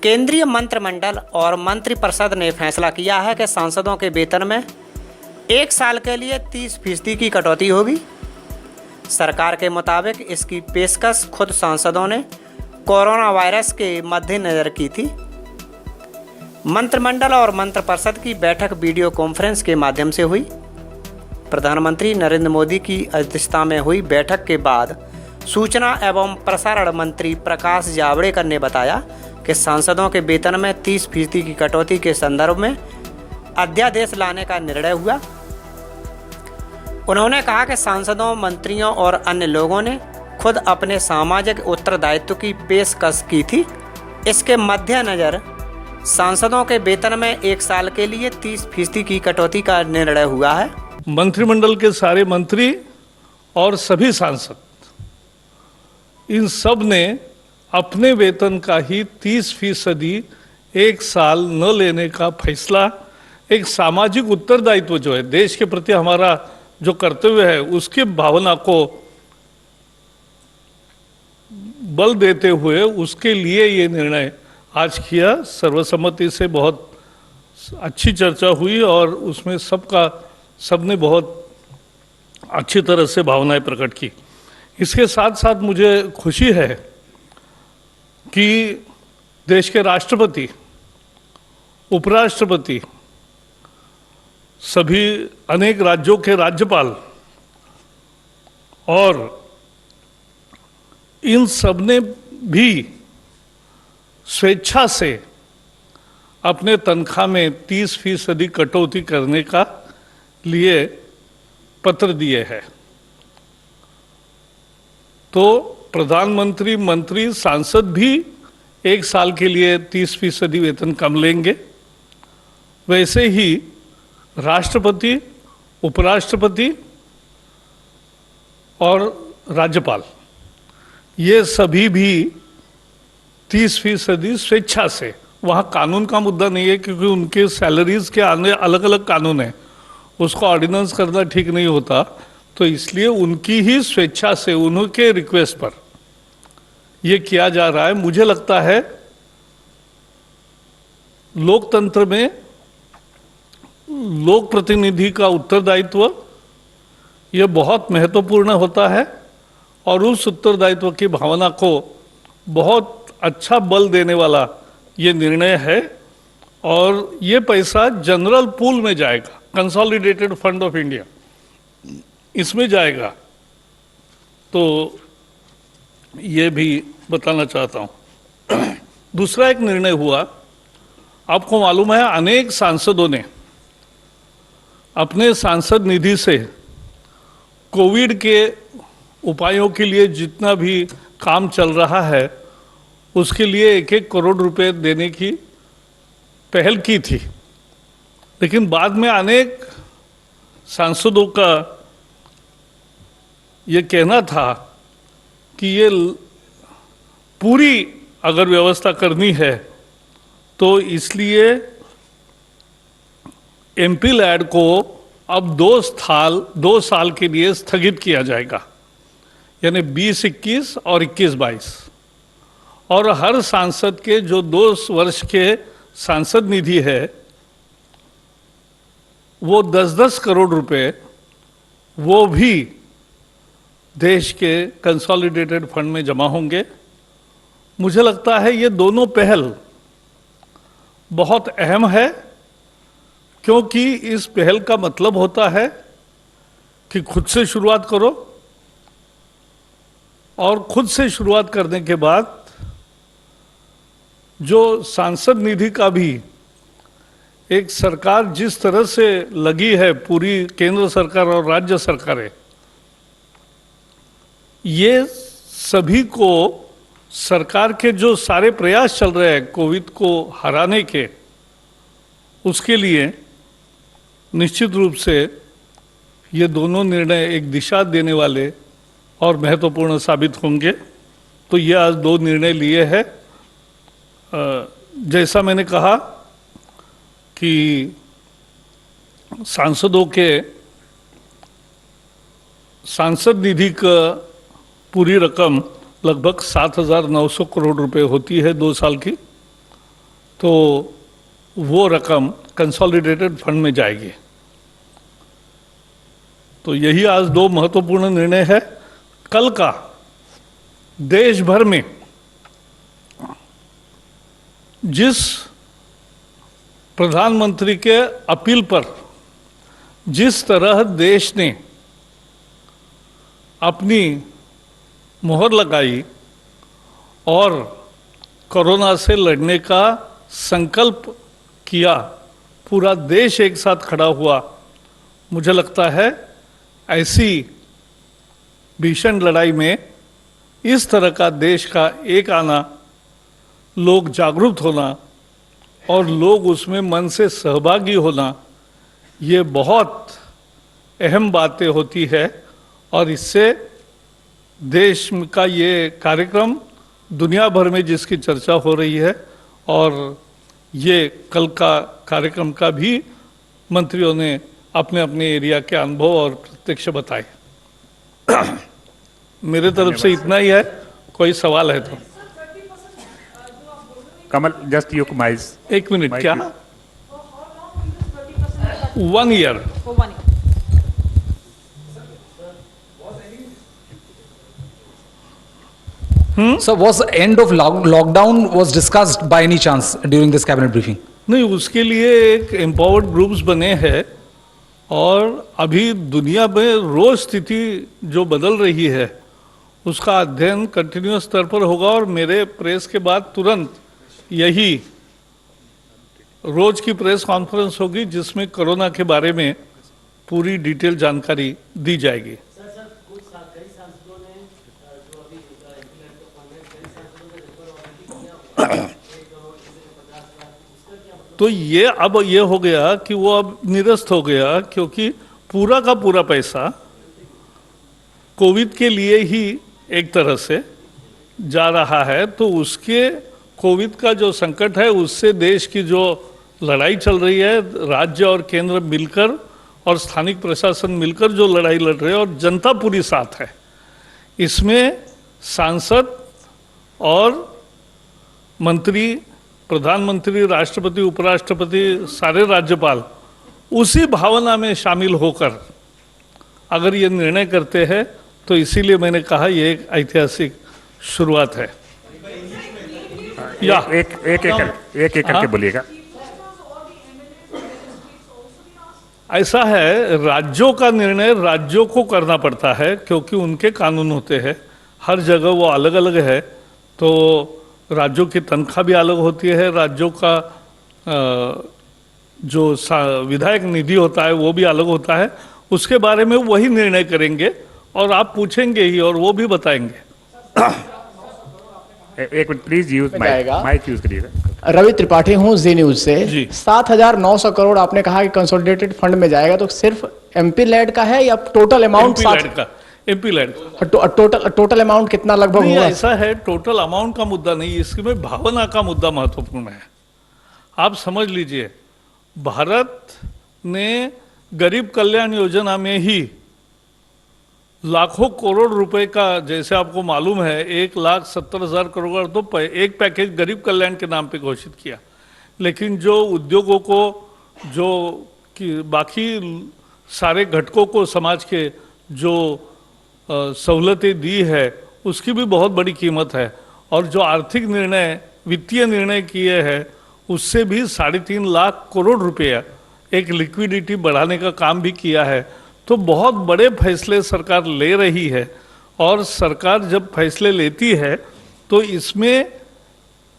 केंद्रीय मंत्रिमंडल और मंत्रिपरिषद ने फैसला किया है कि सांसदों के वेतन में 1 साल के लिए 30% की कटौती होगी। सरकार के मुताबिक इसकी पेशकश खुद सांसदों ने कोरोना वायरस के मद्देनजर की थी। मंत्रिमंडल और मंत्रिपरिषद की बैठक वीडियो कॉन्फ्रेंस के माध्यम से हुई। प्रधानमंत्री नरेंद्र मोदी की अध्यक्षता में हुई बैठक के बाद सूचना एवं प्रसारण मंत्री प्रकाश जावड़ेकर ने बताया कि सांसदों के वेतन में 30% की कटौती के संदर्भ में अध्यादेश लाने का निर्णय हुआ। उन्होंने कहा कि सांसदों, मंत्रियों और अन्य लोगों ने खुद अपने सामाजिक उत्तरदायित्व की पेशकश की थी। इसके मद्देनजर सांसदों के वेतन में 1 साल के लिए 30% की कटौती का निर्णय हुआ है। मंत्रिमंडल के सारे मंत्री और सभी सांसद, इन सब ने अपने वेतन का ही 30% 1 साल न लेने का फैसला एक सामाजिक उत्तरदायित्व जो है, देश के प्रति हमारा जो कर्तव्य है, उसकी भावना को बल देते हुए उसके लिए ये निर्णय आज किया। सर्वसम्मति से बहुत अच्छी चर्चा हुई और उसमें सबने बहुत अच्छी तरह से भावनाएं प्रकट की। इसके साथ साथ मुझे खुशी है कि देश के राष्ट्रपति, उपराष्ट्रपति, सभी अनेक राज्यों के राज्यपाल और इन सब ने भी स्वेच्छा से अपने तनख्वाह में 30% कटौती करने का लिए पत्र दिए हैं। तो प्रधानमंत्री, मंत्री, सांसद भी 1 साल के लिए 30% वेतन कम लेंगे। वैसे ही राष्ट्रपति, उपराष्ट्रपति और राज्यपाल, ये सभी भी 30% स्वेच्छा से, वहाँ कानून का मुद्दा नहीं है क्योंकि उनके सैलरीज के आने अलग अलग कानून है, उसको ऑर्डिनेंस करना ठीक नहीं होता, तो इसलिए उनकी ही स्वेच्छा से, उनके रिक्वेस्ट पर ये किया जा रहा है। मुझे लगता है लोकतंत्र में लोक प्रतिनिधि का उत्तरदायित्व ये बहुत महत्वपूर्ण होता है और उस उत्तरदायित्व की भावना को बहुत अच्छा बल देने वाला ये निर्णय है। और ये पैसा जनरल पूल में जाएगा, कंसोलिडेटेड फंड ऑफ इंडिया, इसमें जाएगा। तो ये भी बताना चाहता हूं। दूसरा एक निर्णय हुआ, आपको मालूम है अनेक सांसदों ने अपने सांसद निधि से कोविड के उपायों के लिए जितना भी काम चल रहा है उसके लिए 1-1 करोड़ रुपए देने की पहल की थी। लेकिन बाद में अनेक सांसदों का ये कहना था कि ये पूरी अगर व्यवस्था करनी है तो इसलिए एमपी लैड को अब 2 साल के लिए स्थगित किया जाएगा, यानी 2021 और 21-22, और हर सांसद के जो 2 वर्ष के सांसद निधि है वो 10-10 करोड़ रुपए वो भी देश के कंसोलिडेटेड फंड में जमा होंगे। मुझे लगता है ये दोनों पहल बहुत अहम है क्योंकि इस पहल का मतलब होता है कि खुद से शुरुआत करो और खुद से शुरुआत करने के बाद जो सांसद निधि का भी एक सरकार जिस तरह से लगी है, पूरी केंद्र सरकार और राज्य सरकारें, ये सभी को सरकार के जो सारे प्रयास चल रहे हैं कोविड को हराने के, उसके लिए निश्चित रूप से ये दोनों निर्णय एक दिशा देने वाले और महत्वपूर्ण साबित होंगे। तो ये आज 2 निर्णय लिए हैं। जैसा मैंने कहा कि सांसदों के सांसद निधि का पूरी रकम लगभग 7,900 करोड़ रुपए होती है 2 साल की, तो वो रकम कंसोलिडेटेड फंड में जाएगी। तो यही आज दो महत्वपूर्ण निर्णय है। कल का देश भर में जिस प्रधानमंत्री के अपील पर जिस तरह देश ने अपनी मोहर लगाई और कोरोना से लड़ने का संकल्प किया, पूरा देश एक साथ खड़ा हुआ, मुझे लगता है ऐसी भीषण लड़ाई में इस तरह का देश का एक आना, लोग जागरूक होना और लोग उसमें मन से सहभागी होना, ये बहुत अहम बातें होती है। और इससे देश का ये कार्यक्रम दुनिया भर में जिसकी चर्चा हो रही है, और ये कल का कार्यक्रम का भी मंत्रियों ने अपने अपने एरिया के अनुभव और प्रत्यक्ष बताए। मेरे तरफ से इतना ही है, कोई सवाल है तो। कमल, जस्ट यू माइज। एक मिनट, क्या 1 year? So was the end of lockdown was discussed by any chance during this cabinet briefing? नहीं, उसके लिए एक एम्पावर्ड ग्रुप्स बने हैं और अभी दुनिया में रोज स्थिति जो बदल रही है उसका अध्ययन कंटिन्यूअस स्तर पर होगा। और मेरे प्रेस के बाद तुरंत यही रोज की प्रेस कॉन्फ्रेंस होगी जिसमें कोरोना के बारे में पूरी डिटेल जानकारी दी जाएगी। तो ये अब ये हो गया कि वो अब निरस्त हो गया, क्योंकि पूरा का पूरा पैसा कोविड के लिए ही एक तरह से जा रहा है। तो उसके कोविड का जो संकट है उससे देश की जो लड़ाई चल रही है, राज्य और केंद्र मिलकर और स्थानिक प्रशासन मिलकर जो लड़ाई लड़ रहे हैं और जनता पूरी साथ है, इसमें सांसद और मंत्री, प्रधानमंत्री, राष्ट्रपति, उपराष्ट्रपति, सारे राज्यपाल उसी भावना में शामिल होकर अगर ये निर्णय करते हैं, तो इसीलिए मैंने कहा ये एक ऐतिहासिक शुरुआत है। या एक करके बोलिएगा। ऐसा है, राज्यों का निर्णय राज्यों को करना पड़ता है क्योंकि उनके कानून होते हैं, हर जगह वो अलग अलग है। तो राज्यों की तनख्वाह भी अलग होती है, राज्यों का जो विधायक निधि होता है वो भी अलग होता है। उसके बारे में वही निर्णय करेंगे और आप पूछेंगे ही और वो भी बताएंगे। एक minute please, use mic use करिएगा। रवि त्रिपाठी हूँ जी न्यूज से। जी। 7,900 करोड़ आपने कहा कि कंसोलिडेटेड फंड में जाएगा, तो सिर्फ एमपी लैड का है या total amount? MP LAD total amount कितना लगभग होगा? ऐसा है, टोटल अमाउंट का मुद्दा नहीं, इसमें भावना का मुद्दा महत्वपूर्ण है। आप समझ लीजिए, भारत ने गरीब कल्याण योजना में ही लाखों करोड़ रुपए का, जैसे आपको मालूम है 1,70,000 करोड़ तो एक पैकेज गरीब कल्याण के नाम पे घोषित किया। लेकिन जो उद्योगों को, जो बाकी सारे घटकों को समाज के जो सहूलतें दी है उसकी भी बहुत बड़ी कीमत है। और जो आर्थिक निर्णय, वित्तीय निर्णय किए हैं उससे भी 3.5 लाख करोड़ रुपया एक लिक्विडिटी बढ़ाने का काम भी किया है। तो बहुत बड़े फैसले सरकार ले रही है, और सरकार जब फैसले लेती है तो इसमें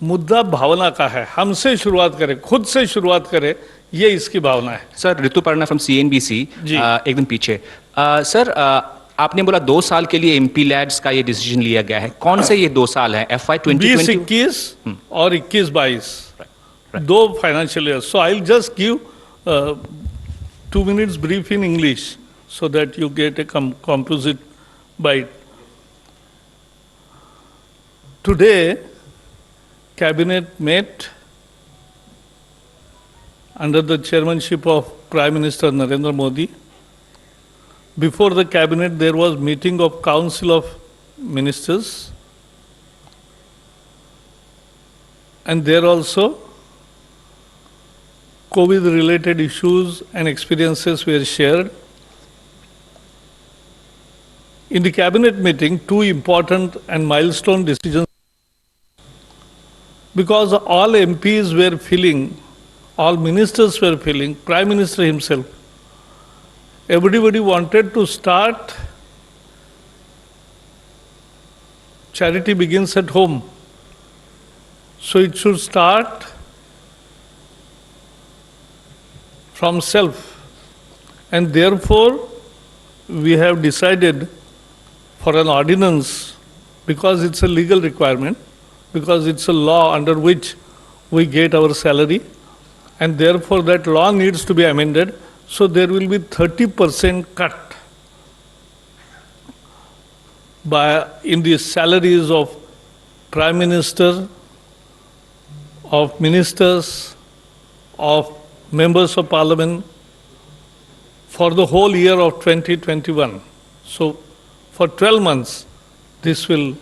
मुद्दा भावना का है। हमसे शुरुआत करें, खुद से शुरुआत करें, ये इसकी भावना है। Sir, Rituparna from CNBC। एक दिन पीछे सर, आपने बोला 2 साल के लिए एमपी लैड्स का ये डिसीजन लिया गया है। कौन से ये 2 साल है? FY 2021 और 21-22 दो financial year. So I will just give 2 minutes brief in English so that you get a composite bite. Today, Cabinet met under the chairmanship of Prime Minister Narendra Modi. Before the Cabinet, there was meeting of Council of Ministers, and there also COVID-related issues and experiences were shared. In the cabinet meeting, two important and milestone decisions, because all MPs were feeling, all ministers were feeling, Prime Minister himself, everybody wanted to start Charity Begins at Home. So it should start from self. And therefore, we have decided for an ordinance, because it's a legal requirement, because it's a law under which we get our salary, and therefore that law needs to be amended. So there will be 30% cut in the salaries of Prime Minister, of ministers, of members of Parliament for the whole year of 2021. So for 12 months, this will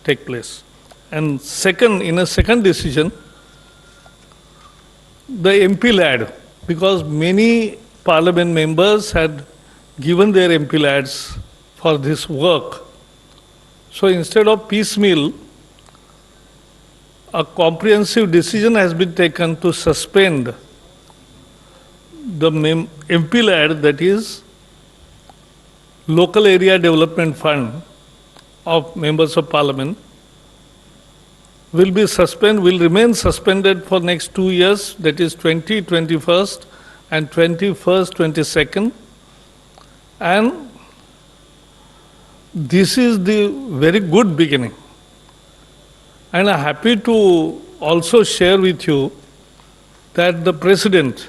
take place. And second, in a second decision, the MP lad, because many Parliament members had given their MP lads for this work. So instead of piecemeal, a comprehensive decision has been taken to suspend the MP lad, that is Local Area Development Fund of members of Parliament, will remain suspended for next 2 years, that is 2021 and 22. And this is the very good beginning. And I'm happy to also share with you that the President,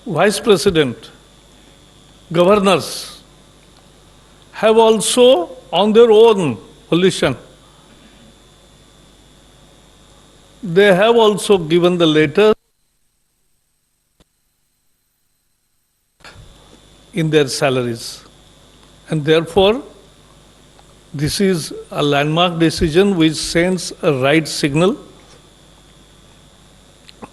Vice President, governors have also on their own volition, they have also given the letter in their salaries. And therefore, this is a landmark decision which sends a right signal.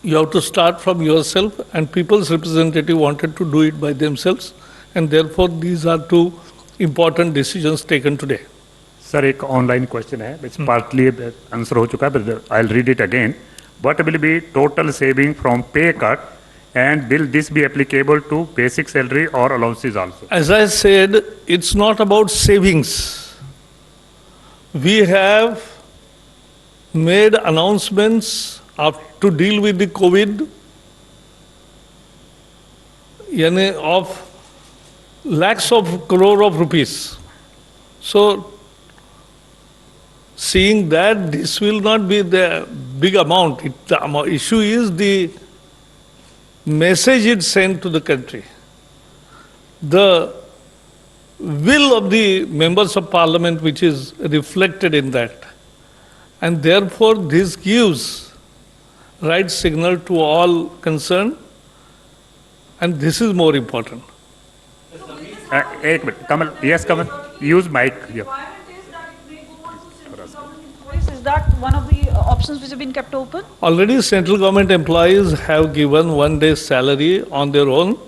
You have to start from yourself, and people's representative wanted to do it by themselves, and therefore these are two important decisions taken today. Sir एक online question है, it's partly answer हो चुका है, but I will read it again. What will be total saving from पे cut, and will this be applicable to basic salary or allowances also? As I said, it's not about savings. We have made announcements to deal with the COVID of lakhs of crore of rupees. So, seeing that this will not be the big amount, the issue is the message it sent to the country. The will of the members of Parliament which is reflected in that. And therefore this gives right signal to all concerned, and this is more important. एक minute Kamal, yes Kamal, use mic. Is that one of the options which have been kept open? Already central government employees have given 1 day's salary on their own,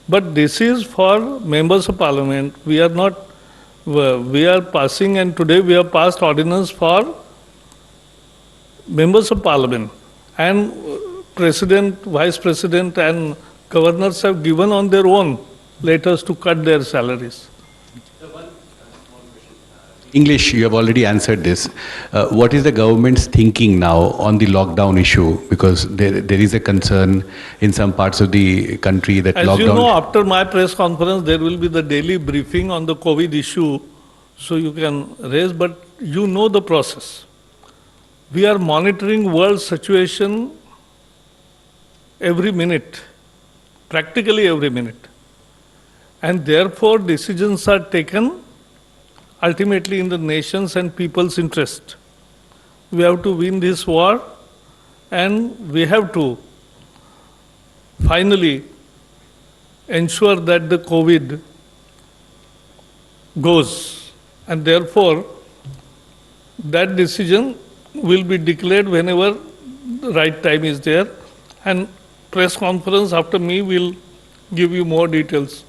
but this is for members of Parliament. We are passing, and today we have passed ordinance for members of Parliament, and President, Vice President and governors have given on their own letters to cut their salaries. English, you have already answered this. What is the government's thinking now on the lockdown issue? Because there is a concern in some parts of the country that As lockdown... you know, after my press conference, there will be the daily briefing on the COVID issue, so you can raise, but you know the process. We are monitoring world situation every minute, practically every minute. And therefore, decisions are taken ultimately in the nation's and people's interest. We have to win this war, and we have to finally ensure that the COVID goes. And therefore, that decision will be declared whenever the right time is there. And press conference after me will give you more details.